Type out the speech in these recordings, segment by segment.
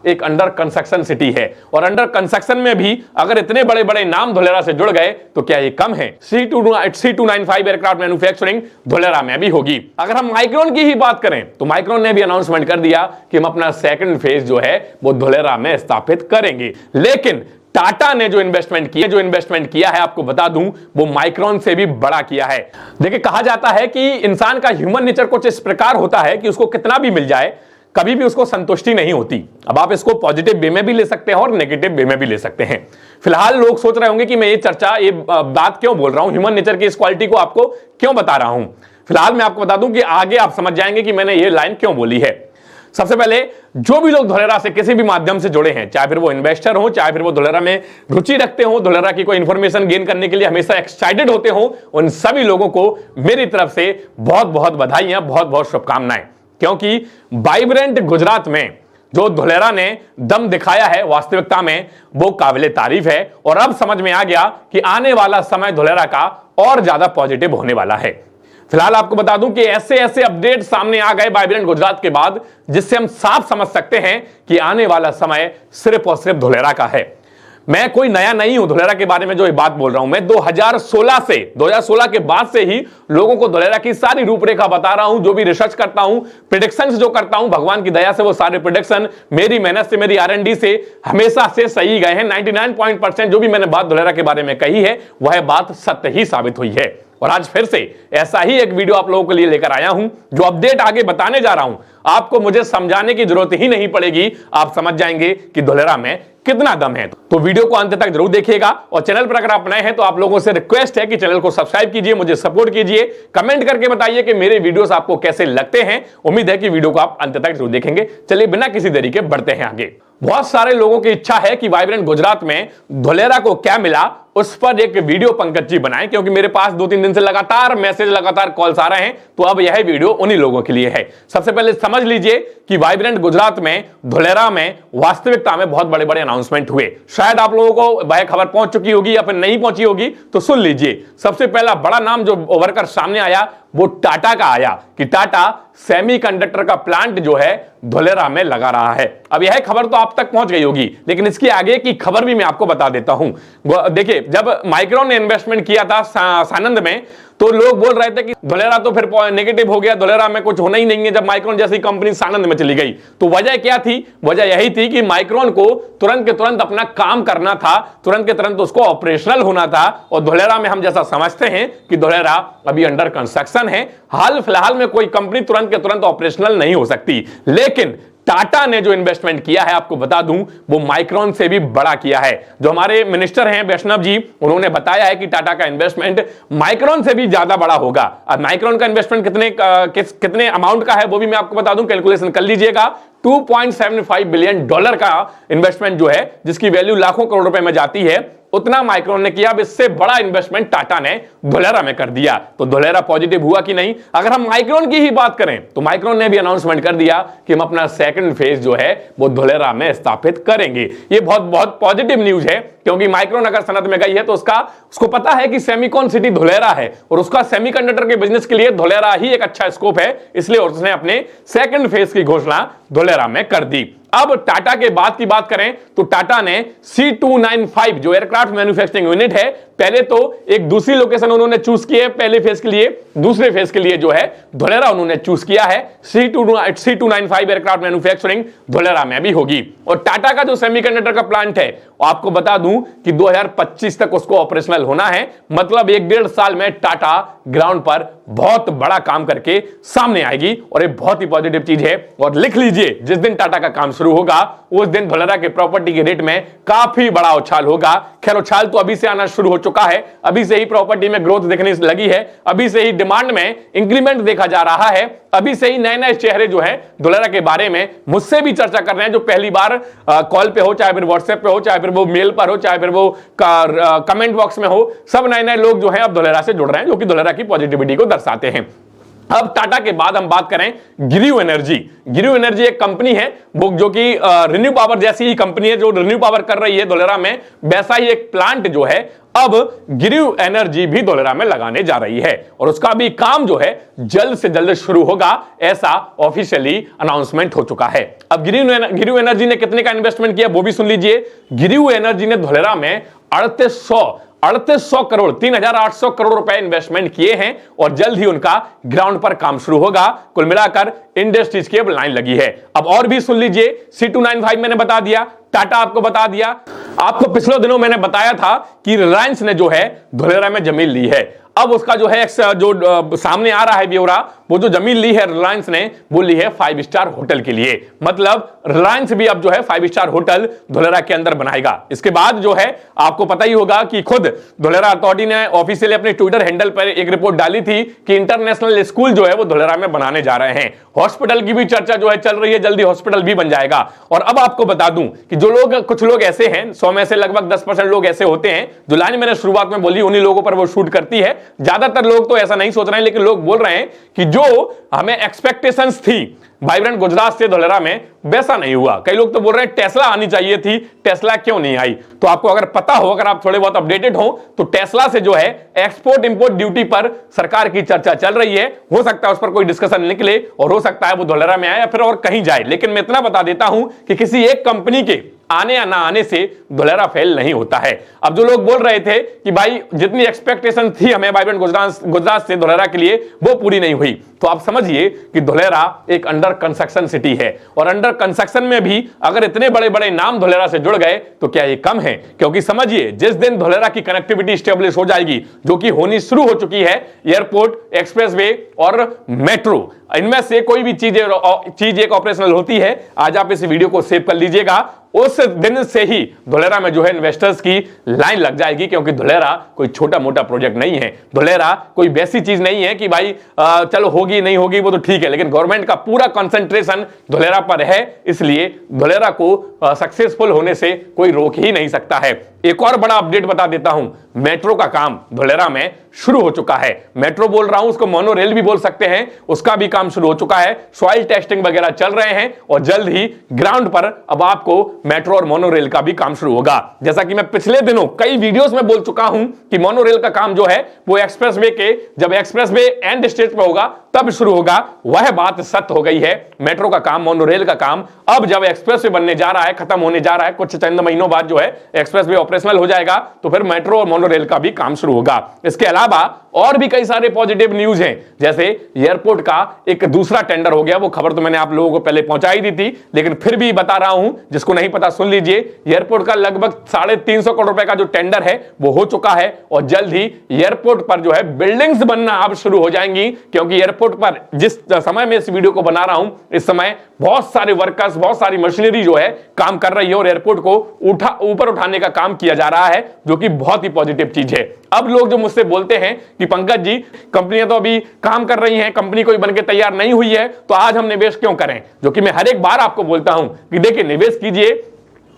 एक under construction city है, और अंडर कंस्ट्रक्शन में भी अगर इतने बड़े बड़े नाम धुलेरा से जुड़ गए तो क्या ये कम है? C295 एयरक्राफ्ट मैन्युफैक्चरिंग धुलेरा में भी होगी। अगर हम माइक्रोन की ही बात करें तो माइक्रोन ने भी अनाउंसमेंट कर दिया कि हम अपना सेकंड फेज जो है वो धुलेरा में स्थापित करेंगे। लेकिन टाटा ने जो इन्वेस्टमेंट किया है, आपको बता दूं, वो माइक्रोन से भी बड़ा किया है। देखिए, कहा जाता है कि इंसान का ह्यूमन नेचर कुछ इस प्रकार होता है कि उसको कितना भी मिल जाए कभी भी उसको संतुष्टि नहीं होती। अब आप इसको पॉजिटिव वे में भी ले सकते हैं और नेगेटिव वे में भी ले सकते हैं। फिलहाल लोग सोच रहे होंगे कि मैं ये बात क्यों बोल रहा हूं, ह्यूमन नेचर की इस क्वालिटी को आपको क्यों बता रहा हूं। फिलहाल मैं आपको बता दूं कि आगे आप समझ जाएंगे कि मैंने ये लाइन क्यों बोली है। सबसे पहले, जो भी लोग धुलेरा से किसी भी माध्यम से जुड़े हैं, चाहे फिर वो इन्वेस्टर हो, चाहे फिर वो धुलेरा में रुचि रखते हो, धुलेरा की कोई इंफॉर्मेशन गेन करने के लिए हमेशा एक्साइटेड होते हो, उन सभी लोगों को मेरी तरफ से बहुत बहुत बधाइयां, बहुत बहुत शुभकामनाएं। क्योंकि वाइब्रेंट गुजरात में जो धुलेरा ने दम दिखाया है वास्तविकता में, वो काबिले तारीफ है। और अब समझ में आ गया कि आने वाला समय धुलेरा का और ज्यादा पॉजिटिव होने वाला है। फिलहाल आपको बता दूं कि ऐसे ऐसे अपडेट सामने आ गए वाइब्रेंट गुजरात के बाद, जिससे हम साफ समझ सकते हैं कि आने वाला समय सिर्फ और सिर्फ धुलेरा का है। मैं कोई नया नहीं हूं धुलेरा के बारे में जो ये बात बोल रहा हूं। मैं 2016 के बाद से ही लोगों को धुलेरा की सारी रूपरेखा बता रहा हूं। जो भी रिसर्च करता हूं, प्रेडिक्शंस जो करता हूं, भगवान की दया से वो सारे प्रेडिक्शन मेरी मेहनत से, मेरी R&D से हमेशा से सही गए हैं। 99% जो भी मैंने बात धुलेरा के बारे में कही है, वह बात सत्य ही साबित हुई है। और आज फिर से ऐसा ही एक वीडियो आप लोगों के लिए लेकर आया हूं, जो अपडेट आगे बताने जा रहा हूं। आपको मुझे समझाने की जरूरत ही नहीं पड़ेगी, आप समझ जाएंगे कि धुलेरा में कितना दम है। तो वीडियो को अंत तक जरूर देखिएगा। और चैनल पर अगर आप नए हैं तो आप लोगों से रिक्वेस्ट है कि चैनल को सब्सक्राइब कीजिए, मुझे सपोर्ट कीजिए, कमेंट करके बताइए कि मेरे वीडियोस आपको कैसे लगते हैं। उम्मीद है कि वीडियो को आप अंत तक जरूर देखेंगे। चलिए बिना किसी देरी के बढ़ते हैं आगे। बहुत सारे लोगों की इच्छा है कि वाइब्रेंट गुजरात में धुलेरा को क्या मिला, उस पर एक वीडियो पंकज जी बनाएं, क्योंकि मेरे पास 2-3 दिन से लगातार मैसेज, लगातार कॉल्स आ रहे हैं। तो अब यह वीडियो उन्हीं लोगों के लिए है। सबसे पहले समझ लीजिए कि वाइब्रेंट गुजरात में धुलेरा में वास्तविकता में बहुत बड़े बड़े अनाउंसमेंट हुए। शायद आप लोगों को वह खबर पहुंच चुकी होगी या फिर नहीं पहुंची होगी, तो सुन लीजिए। सबसे पहला बड़ा नाम जो उभर कर सामने आया वो टाटा का आया कि टाटा सेमीकंडक्टर का प्लांट जो है धुलेरा में लगा रहा है। अब यह खबर तो आप तक पहुंच गई होगी, लेकिन इसके आगे की खबर भी मैं आपको बता देता हूं। देखिए, जब माइक्रोन ने इन्वेस्टमेंट किया था सानंद में, तो लोग बोल रहे थे कि धुलेरा तो फिर नेगेटिव हो गया, धुलेरा में कुछ होना ही नहीं है जब माइक्रोन जैसी कंपनी सानंद में चली गई। तो वजह क्या थी? वजह यही थी कि माइक्रोन को तुरंत के तुरंत अपना काम करना था, तुरंत के तुरंत उसको ऑपरेशनल होना था। और धुलेरा में हम जैसा समझते हैं कि धुलेरा अभी अंडर कंस्ट्रक्शन है, हाल फिलहाल में कोई कंपनी तुरंत के तुरंत ऑपरेशनल नहीं हो सकती। लेकिन टाटा ने जो इन्वेस्टमेंट किया है, आपको बता दूं, वो माइक्रोन से भी बड़ा किया है। जो हमारे मिनिस्टर हैं वैष्णव जी, उन्होंने बताया है कि टाटा का इन्वेस्टमेंट माइक्रोन से भी ज्यादा बड़ा होगा। अब माइक्रोन का इन्वेस्टमेंट कितने अमाउंट का है वो भी मैं आपको बता दूं, कैलकुलेशन कर लीजिएगा। $2.75 बिलियन का इन्वेस्टमेंट जो है, जिसकी वैल्यू लाखों करोड़ रुपए में जाती है, उतना माइक्रोन ने किया। अब इससे बड़ा इन्वेस्टमेंट टाटा ने धुलेरा में कर दिया। तो धुलेरा पॉजिटिव हुआ कि नहीं? अगर हम माइक्रोन की ही बात करें तो माइक्रोन ने भी अनाउंसमेंट कर दिया कि हम अपना सेकंड फेज जो है वो धुलेरा में स्थापित करेंगे। ये बहुत बहुत पॉजिटिव न्यूज है, क्योंकि माइक्रोन अगर सनत में गई है तो उसको पता है कि सेमीकॉन सिटी धुलेरा है, और उसका सेमीकंडक्टर के बिजनेस के लिए धुलेरा ही एक अच्छा स्कोप है। इसलिए उसने अपने सेकंड फेज की घोषणा धुलेरा में कर दी। अब टाटा के बाद की बात करें तो टाटा ने C295 जो एयरक्राफ्ट मैन्युफैक्चरिंग यूनिट है, पहले तो एक दूसरी लोकेशन उन्होंने चूज की है पहले फेज के लिए, दूसरे फेज के लिए जो है धुलेरा उन्होंने चूज किया है। C295 एयरक्राफ्ट मैन्युफैक्चरिंग धुलेरा में भी होगी। और टाटा का जो सेमीकंडक्टर का प्लांट है, आपको बता दूं कि 2025 तक उसको ऑपरेशनल होना है। मतलब 1-1.5 साल में टाटा ग्राउंड पर बहुत बड़ा काम करके सामने आएगी, और ये बहुत ही पॉजिटिव चीज है। और लिख लीजिए, जिस दिन टाटा का काम शुरू होगा उस दिन धुलेरा के प्रॉपर्टी के रेट में काफी बड़ा उछाल होगा। खैर, उछाल तो अभी से आना शुरू हो चुका है, अभी से ही प्रॉपर्टी में ग्रोथ दिखने लगी है, अभी से ही डिमांड में इंक्रीमेंट देखा जा रहा है, अभी से ही नए नए चेहरे जो है धुलेरा के बारे में मुझसे भी चर्चा कर रहे हैं, जो पहली बार कॉल पे हो, चाहे फिर व्हाट्सएप पे हो, चाहे फिर वो मेल पर हो, चाहे फिर वो कमेंट बॉक्स में हो, सब नए नए लोग जो है अब धुलेरा से जुड़ रहे हैं, जो कि धुलेरा की पॉजिटिविटी को दर्शाते हैं। अब टाटा के बाद हम बात करें गिरियो एनर्जी। गिरियो एनर्जी एक कंपनी है वो जो कि रिन्यू पावर जैसी ही कंपनी है जो रिन्यू पावर कर रही है धोलेरा में, वैसा ही एक प्लांट जो है अब गिरियो एनर्जी भी धोलेरा में लगाने जा रही है और उसका भी काम जो है जल्द से जल्द शुरू होगा, ऐसा ऑफिशियली अनाउंसमेंट हो चुका है। अब गिरियो एनर्जी ने कितने का इन्वेस्टमेंट किया वो भी सुन लीजिए। गिरियो एनर्जी ने धोलेरा में 3800 करोड़ 3800 करोड़ रुपए इन्वेस्टमेंट किए हैं और जल्द ही उनका ग्राउंड पर काम शुरू होगा। कुल मिलाकर इंडस्ट्रीज की अब लाइन लगी है। अब और भी सुन लीजिए। C295 मैंने बता दिया, टाटा आपको बता दिया। आपको पिछले दिनों मैंने बताया था कि रिलायंस ने जो है धोलेरा में जमीन ली है। अब उसका जो है जो सामने आ रहा है ब्यौरा, वो जो जमीन ली है रिलायंस ने वो ली है 5 स्टार होटल के लिए। मतलब रिलायंस भी अब जो है 5 स्टार होटल धोलेरा के अंदर बनाएगा। इसके बाद जो है आपको पता ही होगा कि खुद धोलेरा अथॉरिटी ने ऑफिशियली अपने ट्विटर हैंडल पर एक रिपोर्ट डाली थी कि इंटरनेशनल स्कूल जो है वो धोलेरा में बनाने जा रहे हैं। हॉस्पिटल की भी चर्चा जो है चल रही है, जल्दी हॉस्पिटल भी बन जाएगा। और अब आपको बता दूं कि जो लोग, कुछ लोग ऐसे हैं, 100 में से लगभग 10% लोग ऐसे होते हैं, जो लाइन मैंने शुरुआत में बोली उन्हीं लोगों पर वो शूट करती है। ज्यादातर लोग तो ऐसा नहीं सोच रहे हैं, लेकिन लोग बोल रहे हैं कि जो हमें एक्सपेक्टेशंस थी वाइब्रेंट गुजरात से धोलेरा में वैसा नहीं हुआ। कई लोग तो बोल रहे हैं टेस्ला आनी चाहिए थी, टेस्ला क्यों नहीं आई। तो आपको अगर पता हो, अगर आप थोड़े बहुत अपडेटेड हो, तो टेस्ला से जो है एक्सपोर्ट इंपोर्ट ड्यूटी पर सरकार की चर्चा चल रही है। हो सकता है उस पर कोई डिस्कशन निकले और हो सकता है वो धोलेरा में आए या फिर और कहीं जाए। लेकिन मैं इतना बता देता हूं कि किसी एक कंपनी के आने या ना आने से धोलेरा फेल नहीं होता है। अब जो लोग बोल रहे थे कि भाई जितनी एक्सपेक्टेशन थी हमें वाइब्रेंट गुजरात से धोलेरा के लिए वो पूरी नहीं हुई, तो आप समझिए कि धोलेरा एक अंडर कंस्ट्रक्शन सिटी है और अंडर कंस्ट्रक्शन में भी अगर इतने बड़े बड़े नाम धोलेरा से जुड़ गए तो क्या ये कम है। क्योंकि समझिए जिस दिन धोलेरा की कनेक्टिविटी स्टेब्लिश हो जाएगी, जो कि होनी शुरू हो चुकी है, एयरपोर्ट, एक्सप्रेसवे और मेट्रो, इनमें से कोई भी चीज एक ऑपरेशनल होती है, आज आप इस वीडियो को सेव कर लीजिएगा, उस दिन से ही धोलेरा में जो है इन्वेस्टर्स की लाइन लग जाएगी। क्योंकि धोलेरा कोई छोटा मोटा प्रोजेक्ट नहीं है, धोलेरा कोई वैसी चीज नहीं है कि भाई चलो होगी नहीं होगी वो तो ठीक है, लेकिन गवर्नमेंट का पूरा कंसंट्रेशन धोलेरा पर है। इसलिए धोलेरा को सक्सेसफुल होने से कोई रोक ही नहीं सकता है। एक और बड़ा अपडेट बता देता हूं, मेट्रो का काम धोलेरा में शुरू हो चुका है। मेट्रो बोल रहा हूं, उसको मोनो रेल भी बोल सकते हैं, उसका भी काम शुरू हो चुका है। सॉइल टेस्टिंग वगैरह चल रहे हैं और जल्द ही ग्राउंड पर अब आपको मेट्रो और मोनो रेल का भी काम शुरू होगा। जैसा कि मैं पिछले दिनों कई वीडियोस में बोल चुका हूं कि मोनो रेल का काम जो है वो एक्सप्रेसवे के, जब एक्सप्रेसवे एंड स्टेज पर होगा तब शुरू होगा, वह बात सत्य हो गई है। मेट्रो का काम, मोनो रेल का काम अब जब एक्सप्रेसवे बनने जा रहा है, खत्म होने जा रहा है, कुछ चंद महीनों बाद जो है एक्सप्रेसवे ऑपरेशनल हो जाएगा, तो फिर मेट्रो और मोनो रेल का भी काम शुरू होगा। इसके अलावा और भी कई सारे पॉजिटिव न्यूज हैं, जैसे एयरपोर्ट का एक दूसरा टेंडर हो गया। वो खबर तो मैंने आप लोगों को पहले पहुंचाई दी थी, लेकिन फिर भी बता रहा हूं, जिसको नहीं पता सुन लीजिए। एयरपोर्ट का लगभग 350 करोड़ रुपए का जो टेंडर है वो हो चुका है और जल्द ही एयरपोर्ट पर जो है बिल्डिंग्स बनना अब शुरू हो जाएंगी। क्योंकि एयरपोर्ट पर जिस समय में इस वीडियो को बना रहा हूं, इस समय बहुत सारे वर्कर्स, बहुत सारी मशीनरी जो है काम कर रही है और एयरपोर्ट को ऊपर उठाने का काम किया जा रहा है, जो कि बहुत ही पॉजिटिव चीज है। अब लोग जो मुझसे बोलते हैं कि पंकज जी कंपनियां तो अभी काम कर रही हैं, कंपनी कोई बनके तैयार नहीं हुई है, तो आज हम निवेश क्यों करें, जो कि मैं हर एक बार आपको बोलता हूं कि देखिए निवेश कीजिए,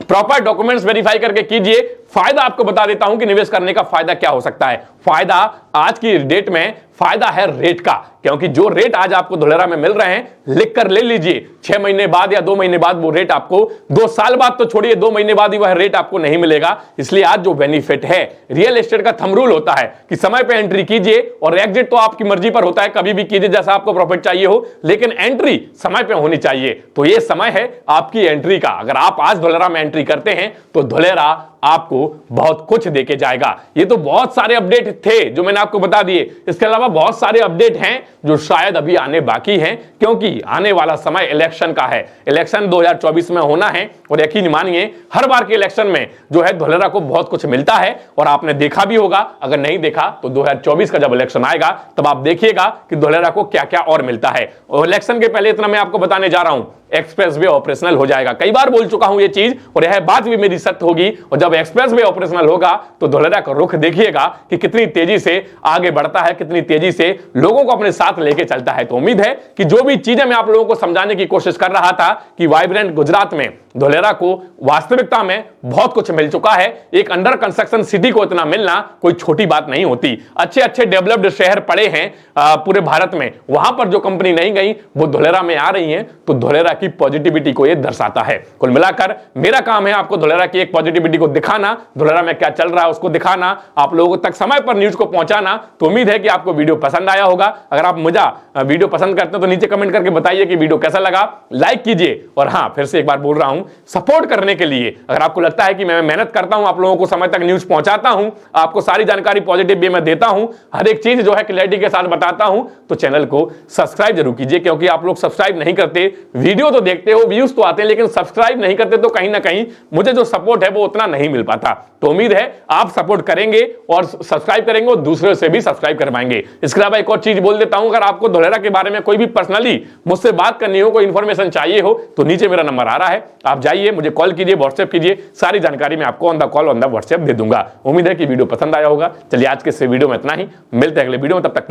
प्रॉपर डॉक्यूमेंट्स वेरीफाई करके कीजिए। फायदा आपको बता देता हूं कि निवेश करने का फायदा क्या हो सकता है। फायदा आज की डेट में फायदा है रेट का, क्योंकि जो रेट आज आपको धोलेरा में मिल रहे हैं लिख कर ले लीजिए, 6 महीने बाद या 2 महीने बाद वो रेट आपको, 2 साल बाद तो छोड़िए, 2 महीने बाद ही वह रेट आपको नहीं मिलेगा। इसलिए आज जो बेनिफिट है, रियल एस्टेट का थंब रूल होता है कि समय पे एंट्री कीजिए और एग्जिट तो आपकी मर्जी पर होता है, कभी भी कीजिए जैसा आपको प्रॉफिट चाहिए हो, लेकिन एंट्री समय पे होनी चाहिए। तो ये समय है आपकी एंट्री का। अगर आप आज धोलेरा में एंट्री करते हैं तो धोलेरा आपको बहुत कुछ देके जाएगा। ये तो बहुत सारे अपडेट थे जो मैंने आपको बता दिए। इसके अलावा बहुत सारे अपडेट हैं जो शायद अभी आने बाकी हैं, क्योंकि आने वाला समय इलेक्शन का है। इलेक्शन 2024 में होना है और यकीन मानिए हर बार के इलेक्शन में जो है धोलेरा को बहुत कुछ मिलता है और आपने देखा भी होगा। अगर नहीं देखा तो 2024 का जब इलेक्शन आएगा तब आप देखिएगा कि धोलेरा को क्या क्या और मिलता है। और इलेक्शन के पहले इतना मैं आपको बताने जा रहा हूं, एक्सप्रेसवे ऑपरेशनल हो जाएगा। कई बार बोल चुका हूं ये चीज और यह बात भी मेरी सत्य होगी। और जब एक्सप्रेसवे ऑपरेशनल होगा तो धोलेरा का रुख देखिएगा कि कितनी तेजी से आगे बढ़ता है, कितनी तेजी से लोगों को अपने साथ लेके चलता है। तो उम्मीद है कि जो भी चीजें मैं आप लोगों को समझाने की कोशिश कर रहा था कि वाइब्रेंट गुजरात में धोलेरा को वास्तविकता में बहुत कुछ मिल चुका है। एक अंडर कंस्ट्रक्शन सिटी को इतना मिलना कोई छोटी बात नहीं होती। अच्छे अच्छे डेवलप्ड शहर पड़े हैं पूरे भारत में, वहां पर जो कंपनी नहीं गई वो धोलेरा में आ रही हैं, तो धोलेरा की पॉजिटिविटी को ये दर्शाता है। कुल मिलाकर मेरा काम है आपको धोलेरा की एक पॉजिटिविटी को दिखाना, धोलेरा में क्या चल रहा है उसको दिखाना, आप लोगों तक समय पर न्यूज को पहुंचाना। तो उम्मीद है कि आपको वीडियो पसंद आया होगा। अगर आप मुझे वीडियो पसंद करते हैं तो नीचे कमेंट करके बताइए कि वीडियो कैसा लगा, लाइक कीजिए। और हां, फिर से एक बार बोल रहा हूं, सपोर्ट करने के लिए अगर आपको लगता है कि मैं मेहनत करता हूं, आप लोगों को समय तक न्यूज पहुंचाता हूं, आपको सारी जानकारी पॉजिटिव वे में देता हूं, हर एक चीज जो है क्लैरिटी के साथ बताता हूं, तो चैनल को सब्सक्राइब जरूर कीजिए। क्योंकि आप लोग सब्सक्राइब नहीं करते, वीडियो तो देखते हो, व्यूज तो आते हैं, लेकिन सब्सक्राइब नहीं करते, तो कहीं ना कहीं मुझे जो सपोर्ट है वो उतना नहीं मिल पाता। तो उम्मीद है आप सपोर्ट करेंगे और सब्सक्राइब करेंगे और दूसरे से भी सब्सक्राइब करवाएंगे। इसके अलावा एक और चीज बोल देता हूं, अगर आपको धोलेरा के बारे में कोई भी पर्सनली मुझसे बात करनी हो, कोई इंफॉर्मेशन चाहिए हो, तो नीचे मेरा नंबर आ रहा है, आप जाइए, मुझे कॉल कीजिए, व्हाट्सएप कीजिए, सारी जानकारी मैं आपको on the call on the WhatsApp दे दूंगा। उम्मीद है कि वीडियो पसंद आया होगा। चलिए आज के इस वीडियो में इतना ही, मिलते हैं अगले वीडियो में, तब तक के लिए